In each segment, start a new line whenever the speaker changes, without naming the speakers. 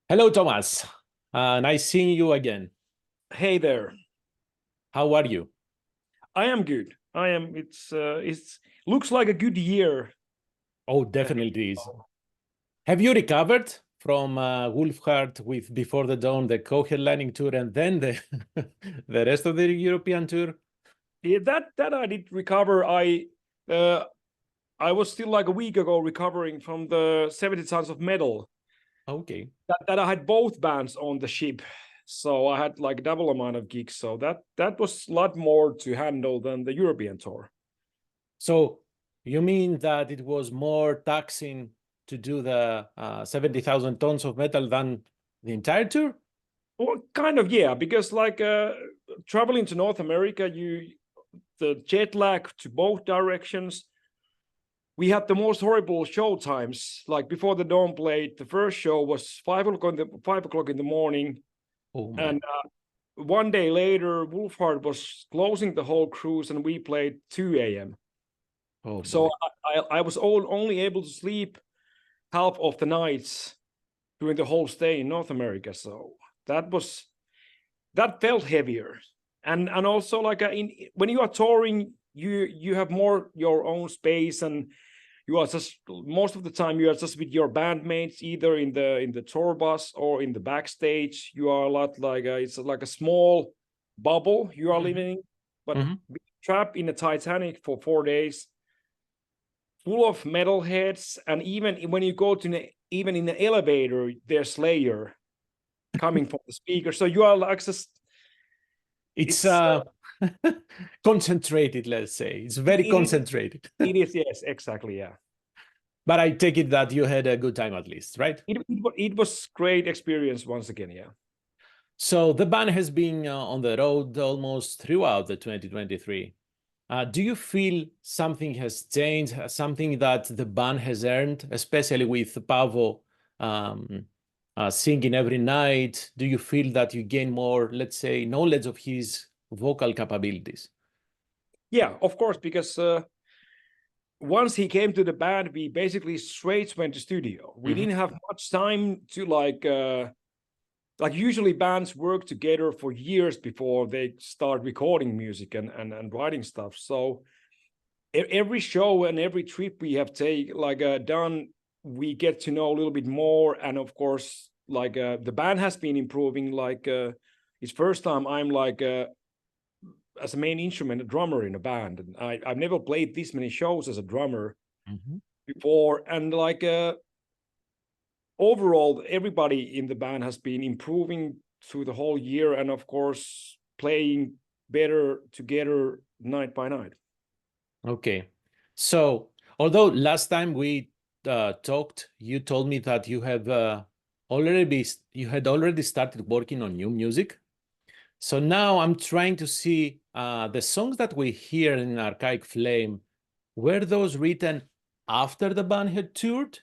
Hello, Thomas. Nice seeing you again.
Hey there.
How are you?
I am good. I am. It's looks like a good year.
Oh, definitely is. Have you recovered from WOLFHEART with Before the Dawn, the co-headlining tour, and then the the rest of the European tour?
Yeah, that I did recover. I was still like a week ago recovering from the 70 Tons of Metal.
Okay.
That I had both bands on the ship, so I had like double amount of gigs. So that was a lot more to handle than the European tour.
So you mean that it was more taxing to do the 70,000 tons of metal than the entire tour?
Well, kind of, yeah, because like traveling to North America, the jet lag to both directions. We had the most horrible show times. Like Before the Dawn played, the first show was 5 o'clock in the morning,
Oh my.
and one day later, WOLFHEART was closing the whole cruise, and we played 2 a.m.
Oh
So
boy.
I was only able to sleep half of the nights during the whole stay in North America. So that felt heavier, and also like when you are touring, you have more your own space, and you are just most of the time you are just with your bandmates, either in the tour bus or in the backstage. You are a lot like it's like a small bubble you are living in, but trapped in a Titanic for 4 days, full of metalheads, and even when you go to even in the elevator, there's Slayer coming from the speaker. So you are like just
It's
it's
concentrated, let's say. It's very
it,
concentrated.
it is, yes, exactly, yeah.
But I take it that you had a good time at least, right?
It was great experience once again, yeah.
So the band has been on the road almost throughout the 2023. Do you feel something has changed, something that the band has earned, especially with Pavo singing every night? Do you feel that you gain more, let's say, knowledge of his vocal capabilities?
Yeah, of course, because once he came to the band, we basically straight went to studio. We didn't have much time to like usually bands work together for years before they start recording music and writing stuff. So every show and every trip we have done, we get to know a little bit more. And of course, like the band has been improving. Like it's first time I'm like as a main instrument, a drummer in a band. And I've never played this many shows as a drummer before. And like overall, everybody in the band has been improving through the whole year, and of course, playing better together night by night.
Okay. So, although last time we talked, you told me that you have you had already started working on new music. So now I'm trying to see the songs that we hear in Archaic Flame, were those written after the band had toured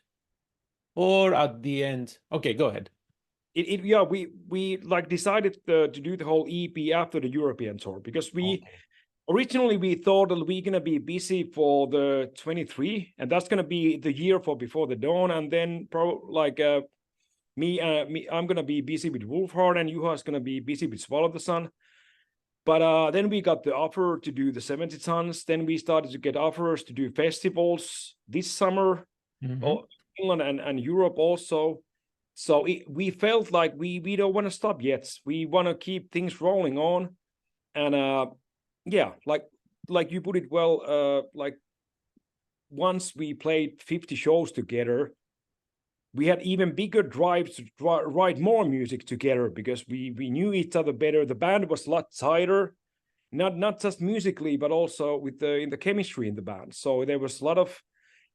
or at the end? Okay, go ahead.
Yeah, we like decided to do the whole EP after the European tour, because originally we thought that we're gonna be busy for the 23, and that's gonna be the year for Before the Dawn, and then me, I'm gonna be busy with WOLFHEART, and Juha's gonna be busy with Swallow the Sun. But then we got the offer to do the 70 tons. Then we started to get offers to do festivals this summer, Finland and Europe also. So we felt like we don't want to stop yet. We want to keep things rolling on. And yeah, like you put it well, like once we played 50 shows together, we had even bigger drives to write more music together, because we knew each other better. The band was a lot tighter, not just musically, but also with in the chemistry in the band. So there was a lot of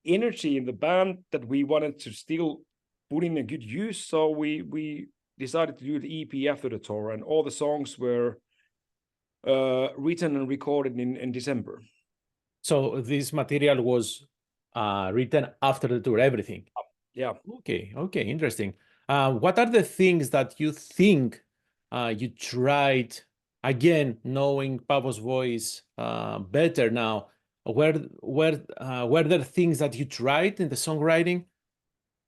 energy in the band that we wanted to still put in a good use. So we decided to do the EP after the tour, and all the songs were written and recorded in December.
So this material was written after the tour, everything.
Yeah.
Okay, interesting. What are the things that you think you tried, again, knowing Pavo's voice better now? Were there things that you tried in the songwriting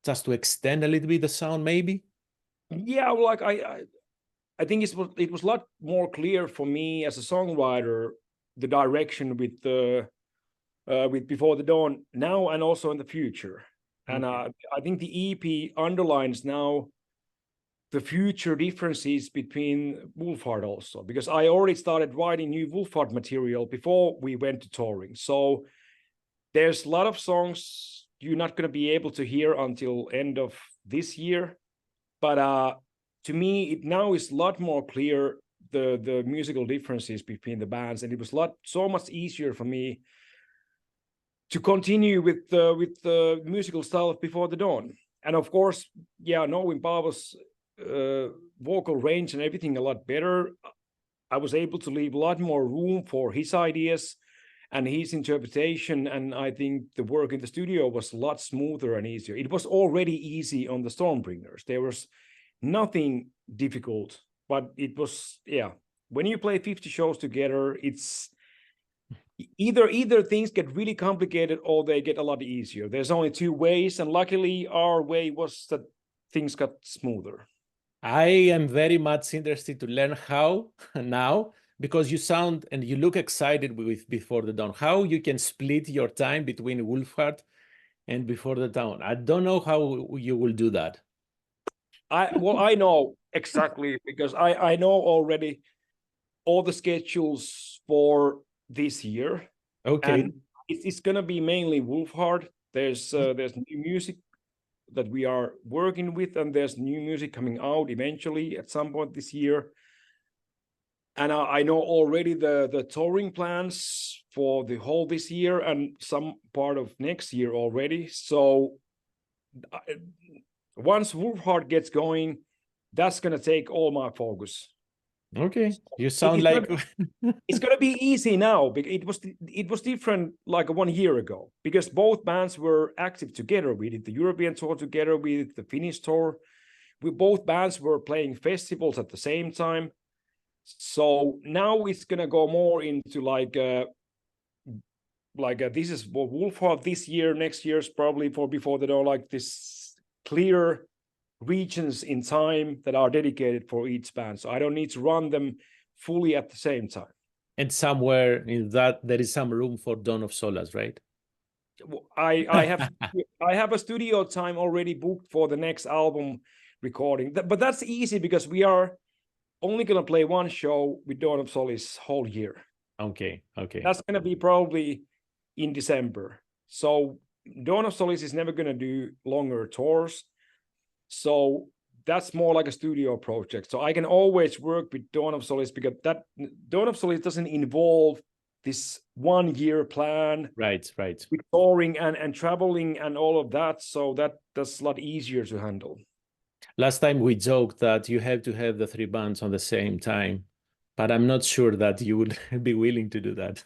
just to extend a little bit the sound, maybe?
Yeah, like I think it was a lot more clear for me as a songwriter, the direction with Before the Dawn now and also in the future. And
Okay.
I think the EP underlines now the future differences between WOLFHEART also, because I already started writing new WOLFHEART material before we went to touring. So there's a lot of songs you're not going to be able to hear until end of this year. But to me, it now is a lot more clear the musical differences between the bands, and it was so much easier for me to continue with the musical style of Before the Dawn. And of course, yeah, knowing Paavo's vocal range and everything a lot better, I was able to leave a lot more room for his ideas and his interpretation. And I think the work in the studio was a lot smoother and easier. It was already easy on the Stormbringers. There was nothing difficult, but it was, yeah, when you play 50 shows together, it's either things get really complicated or they get a lot easier. There's only two ways, and luckily our way was that things got smoother.
I am very much interested to learn how now, because you sound and you look excited with Before the Dawn, how you can split your time between WOLFHEART and Before the Dawn. I don't know how you will do that.
I know exactly, because I know already all the schedules for this year.
Okay.
And it's gonna be mainly WOLFHEART. There's new music that we are working with, and there's new music coming out eventually at some point this year. And I know already the touring plans for the whole this year and some part of next year already. So once WOLFHEART gets going, that's gonna take all my focus.
Okay. You sound like
It's gonna be easy now, because it was different like 1 year ago, because both bands were active together. We did the European tour together, we did the Finnish tour. Both bands were playing festivals at the same time. So now it's gonna go more into this is for WOLFHEART this year, next year's probably for Before the Dawn, like this clear regions in time that are dedicated for each band. So I don't need to run them fully at the same time.
and somewhere in that there is some room for Dawn of Solace, right?
I have a studio time already booked for the next album recording, but that's easy because we are only gonna play one show with Dawn of Solace whole year.
Okay.
That's gonna be probably in December. So Dawn of Solace is never gonna do longer tours. So that's more like a studio project. So I can always work with Dawn of Solace, because that Dawn of Solace doesn't involve this 1 year plan.
Right.
With touring and traveling and all of that. So that's a lot easier to handle.
Last time we joked that you have to have the three bands on the same time, but I'm not sure that you would be willing to do that.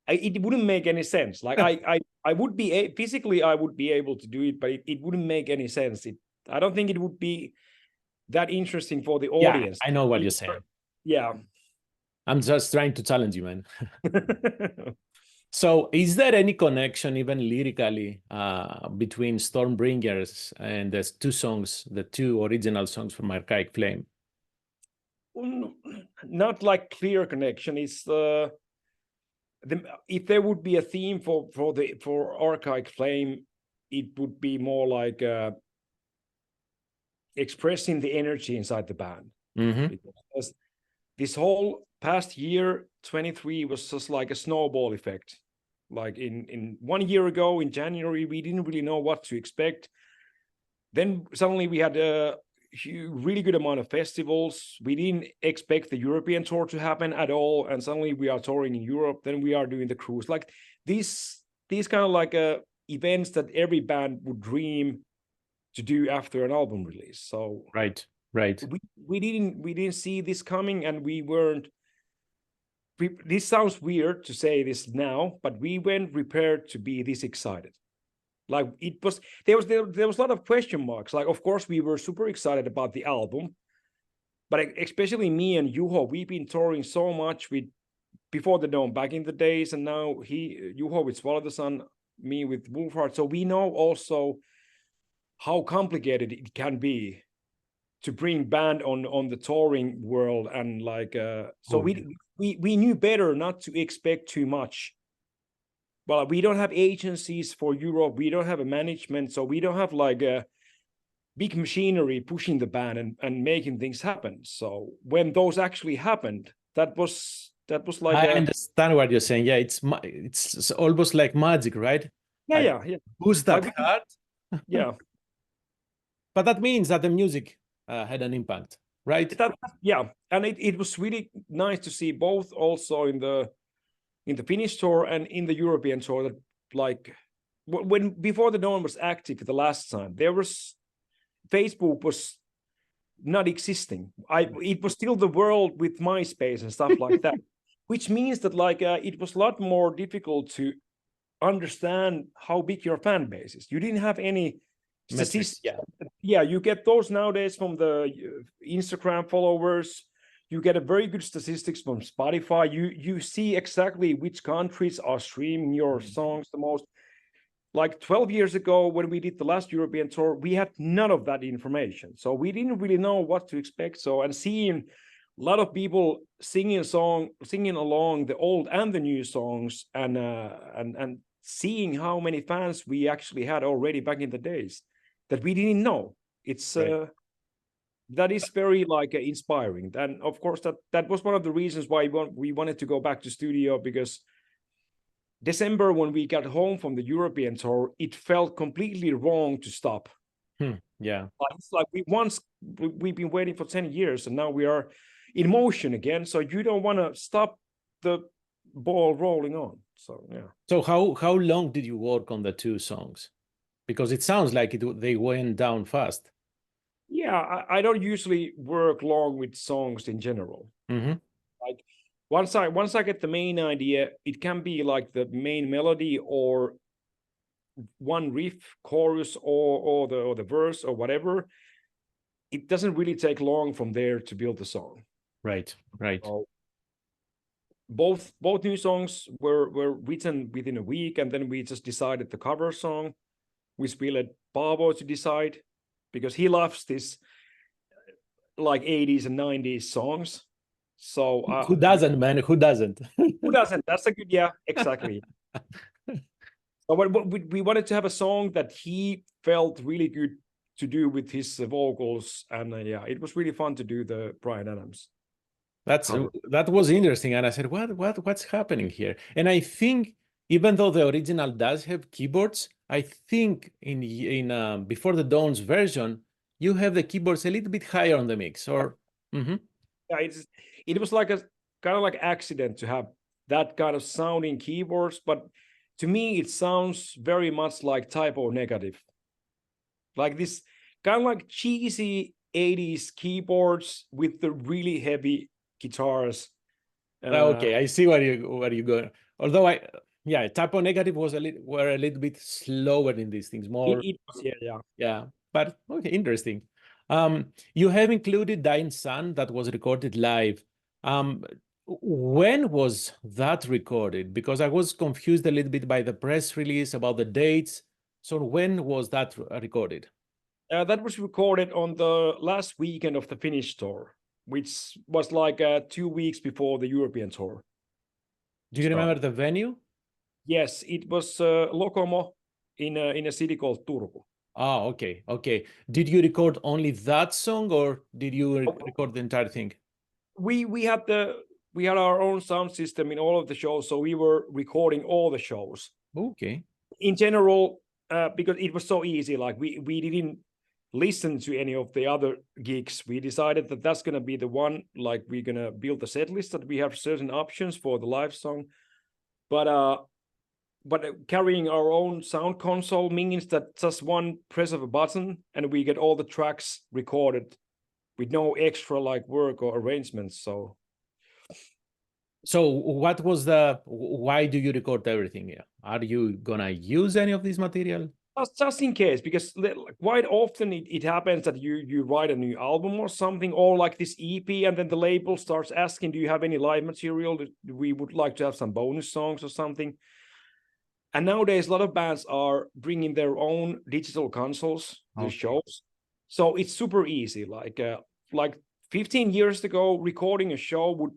It wouldn't make any sense. Like I would be physically, I would be able to do it, but it wouldn't make any sense. I don't think it would be that interesting for the audience.
Yeah, I know what you're saying.
Yeah.
I'm just trying to challenge you, man. So is there any connection, even lyrically, between Stormbringers and the two original songs from Archaic Flame?
Not like clear connection. It's if there would be a theme for Archaic Flame, it would be more like expressing the energy inside the band. Because this whole past year, 23, was just like a snowball effect. Like in 1 year ago, in January, we didn't really know what to expect. Then suddenly we had a really good amount of festivals. We didn't expect the European tour to happen at all, and suddenly we are touring in Europe. Then we are doing the cruise. Like these kind of like events that every band would dream to do after an album release. So
right.
We didn't see this coming, and we weren't. This sounds weird to say this now, but we weren't prepared to be this excited. Like it was, there was a lot of question marks. Like, of course, we were super excited about the album, but especially me and Juho, we've been touring so much with Before the Dawn back in the days, and now Juho with Swallow the Sun, me with WOLFHEART. So we know also how complicated it can be to bring band on the touring world, and like so we knew better not to expect too much. Well, we don't have agencies for Europe, we don't have a management, so we don't have like a big machinery pushing the band and making things happen. So when those actually happened, that was like
I understand what you're saying. Yeah, it's almost like magic, right?
yeah.
Who's that
like,
heart?
Yeah.
But that means that the music had an impact, right?
Yeah, and it was really nice to see both also in the Finnish tour and in the European tour, that like when before the Dawn was active the last time, there was Facebook was not existing. It was still the world with MySpace and stuff like that, which means that like it was a lot more difficult to understand how big your fan base is. You didn't have any statistics. Yeah, you get those nowadays from the Instagram followers. You get a very good statistics from Spotify. You see exactly which countries are streaming your songs the most. Like 12 years ago, when we did the last European tour, we had none of that information. So we didn't really know what to expect. So, and seeing a lot of people singing along the old and the new songs, and seeing how many fans we actually had already back in the days that we didn't know. It's that is very like inspiring. And of course, that was one of the reasons why we wanted to go back to studio, because December, when we got home from the European tour, it felt completely wrong to stop.
Yeah.
It's like we've been waiting for 10 years and now we are in motion again. So you don't want to stop the ball rolling on. So, yeah.
So how long did you work on the two songs? Because it sounds like they went down fast.
Yeah, I don't usually work long with songs in general. Like once I get the main idea, it can be like the main melody or one riff, chorus, or the verse or whatever. It doesn't really take long from there to build the song.
Right.
So both new songs were written within a week, and then we just decided the cover song. We let Paavo to decide, because he loves this like 80s and 90s songs. So
who doesn't, man? Who doesn't?
Who doesn't? That's a good, yeah, exactly. So we wanted to have a song that he felt really good to do with his vocals, and yeah, it was really fun to do the Bryan Adams.
That was interesting, and I said, what's happening here? And I think even though the original does have keyboards, I think in Before the Dawn's version, you have the keyboards a little bit higher on the mix, or
yeah, it was like a kind of like accident to have that kind of sounding keyboards, but to me it sounds very much like Type O Negative, like this kind of like cheesy 80s keyboards with the really heavy guitars.
Okay, I see where you go. Although Type O Negative were a little bit slower in these things, more.
It was,
yeah. But okay, interesting. You have included Dying Sun that was recorded live. When was that recorded? Because I was confused a little bit by the press release about the dates. So when was that recorded?
That was recorded on the last weekend of the Finnish tour, which was like 2 weeks before the European tour.
Do you remember the venue?
Yes, it was Lokomo in a city called Turku.
Oh, okay. Did you record only that song, or did you record the entire thing?
We had our own sound system in all of the shows, so we were recording all the shows.
Okay.
In general, because it was so easy, like we didn't listen to any of the other gigs. We decided that that's gonna be the one. Like we're gonna build a set list that we have certain options for the live song, but carrying our own sound console means that just one press of a button and we get all the tracks recorded with no extra like work or arrangements.
So what was why do you record everything here? Are you gonna use any of this material?
Just in case, because quite often it happens that you write a new album or something, or like this EP, and then the label starts asking, do you have any live material? We would like to have some bonus songs or something. And nowadays, a lot of bands are bringing their own digital consoles to shows. So it's super easy. Like 15 years ago, recording a show would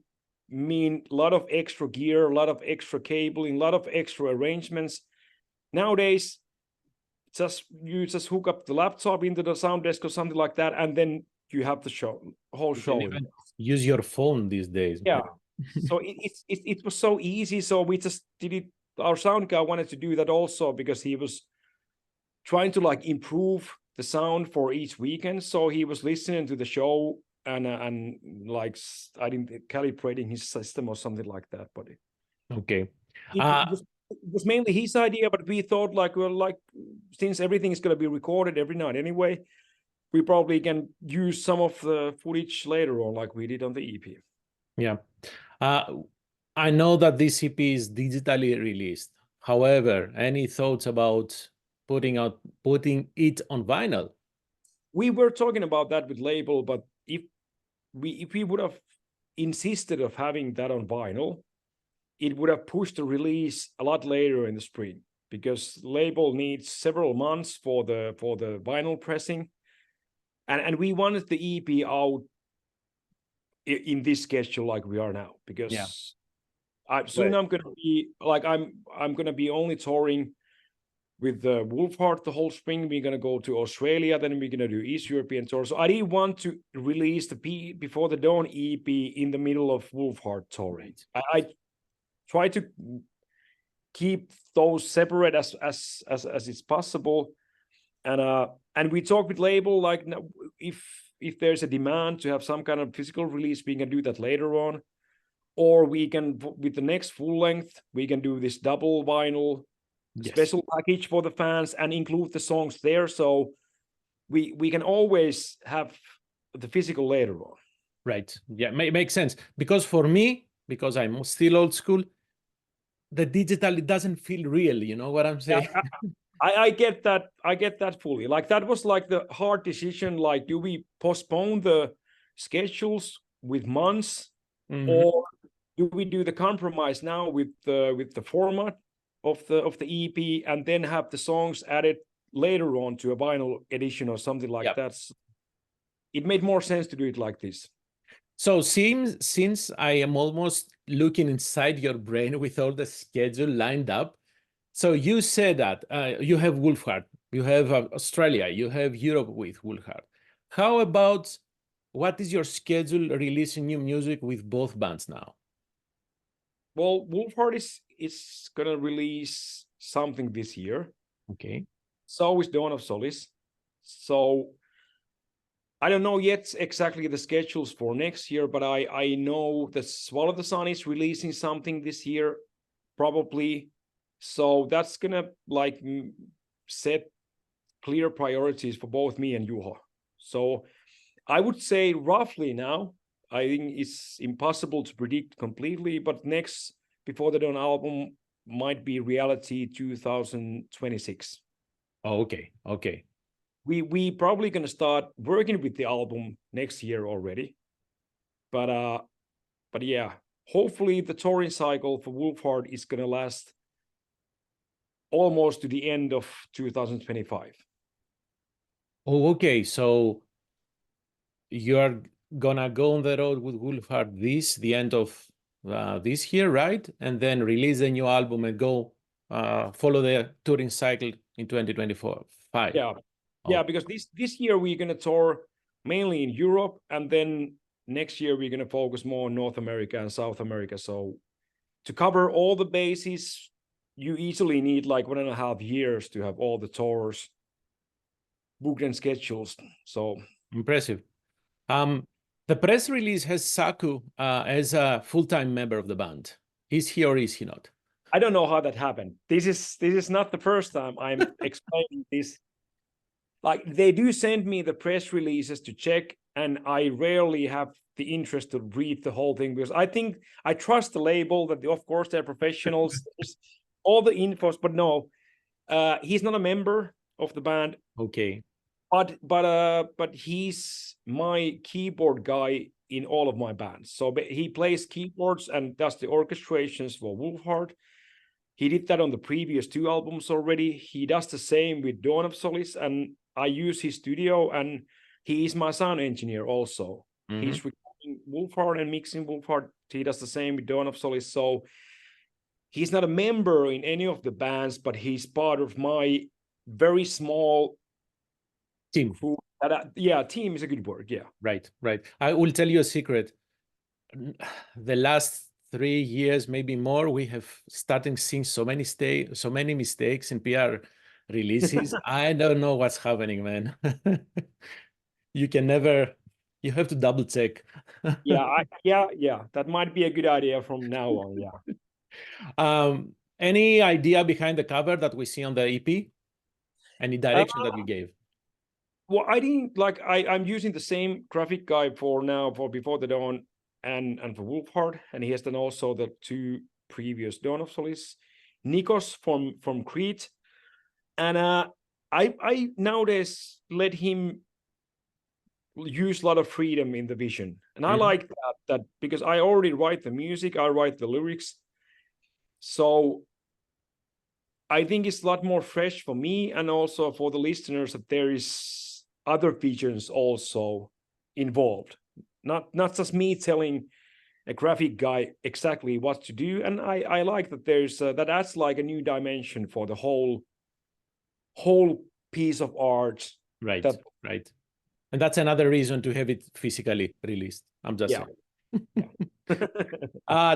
mean a lot of extra gear, a lot of extra cabling, a lot of extra arrangements. Nowadays, you just hook up the laptop into the sound desk or something like that, and then you have the whole
You
show.
can even use your phone these days.
Yeah. So it was so easy. So we just did it. Our sound guy wanted to do that also because he was trying to like improve the sound for each weekend. So he was listening to the show and like I didn't calibrating his system or something like that. But
Okay.
it was mainly his idea, but we thought like, well, like since everything is going to be recorded every night anyway, we probably can use some of the footage later on, like we did on the EP.
Yeah. I know that this EP is digitally released. However, any thoughts about putting it on vinyl?
We were talking about that with label, but if we would have insisted of having that on vinyl, it would have pushed the release a lot later in the spring, because label needs several months for the vinyl pressing, and we wanted the EP out in this schedule like we are now, because soon I'm gonna be like I'm gonna be only touring with the WOLFHEART the whole spring. We're gonna go to Australia, then we're gonna do East European tour. So I didn't want to release the Before the Dawn EP in the middle of WOLFHEART touring. I try to keep those separate as it's possible, and we talk with label like if there's a demand to have some kind of physical release, we can do that later on, or we can with the next full length we can do this double vinyl special package for the fans and include the songs there. So we can always have the physical later on.
Right. Yeah, makes sense. Because for me, because I'm still old school, the digital, it doesn't feel real. You know what I'm saying?
Yeah, I get that. I get that fully. Like that was like the hard decision. Like, do we postpone the schedules with months, or do we do the compromise now with the format of the EP and then have the songs added later on to a vinyl edition or something like that? It made more sense to do it like this.
So since I am almost looking inside your brain with all the schedule lined up, so you said that you have WOLFHEART, you have Australia, you have Europe with WOLFHEART. How about what is your schedule releasing new music with both bands now?
Well, WOLFHEART is gonna release something this year.
Okay.
So is Dawn of Solace. So I don't know yet exactly the schedules for next year, but I know that Swallow the Sun is releasing something this year, probably. So that's gonna like set clear priorities for both me and Juho. So I would say roughly now, I think it's impossible to predict completely, but next Before the Dawn album might be reality 2026.
Oh, okay.
We probably gonna start working with the album next year already. But yeah, hopefully the touring cycle for WOLFHEART is gonna last almost to the end of 2025.
Oh, okay. So you're gonna go on the road with WOLFHEART the end of this year, right? And then release a new album and go follow the touring cycle in 2025.
Yeah, because this year we're gonna tour mainly in Europe, and then next year we're gonna focus more on North America and South America. So to cover all the bases, you easily need like 1.5 years to have all the tours booked and scheduled. So
impressive. The press release has Saku as a full-time member of the band. Is he or is he not?
I don't know how that happened. This is not the first time I'm explaining this. Like, they do send me the press releases to check, and I rarely have the interest to read the whole thing, because I think I trust the label that of course they're professionals. There's all the infos, but no, he's not a member of the band.
Okay.
But he's my keyboard guy in all of my bands. So he plays keyboards and does the orchestrations for WOLFHEART. He did that on the previous 2 albums already. He does the same with Dawn of Solace, and I use his studio. And he is my sound engineer also.
Mhm.
He's recording WOLFHEART and mixing WOLFHEART. He does the same with Dawn of Solace. So he's not a member in any of the bands, but he's part of my very small
Team.
yeah, team is a good word. Yeah.
Right, right. I will tell you a secret. The last 3 years, maybe more, we have started seeing so many mistakes in PR releases. I don't know what's happening, man. You can never, you have to double check.
Yeah. That might be a good idea from now on. Yeah.
Any idea behind the cover that we see on the EP? Any direction that you gave?
Well, I didn't like. I'm using the same graphic guy for now for Before the Dawn and for WOLFHEART, and he has done also the 2 previous Dawn of Solace. Nikos from Crete, and I nowadays let him use a lot of freedom in the vision, and I like that because I already write the music, I write the lyrics, so I think it's a lot more fresh for me and also for the listeners that there is other features also involved, not just me telling a graphic guy exactly what to do. And I like that there's that adds like a new dimension for the whole piece of art.
Right, right. And that's another reason to have it physically released. I'm just saying.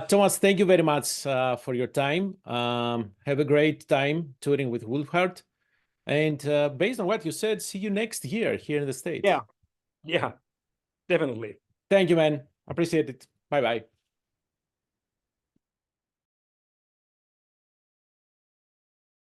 Tuomas, thank you very much for your time. Have a great time touring with WOLFHEART. And based on what you said, see you next year here in the States.
Yeah, definitely.
Thank you, man. Appreciate it. Bye-bye.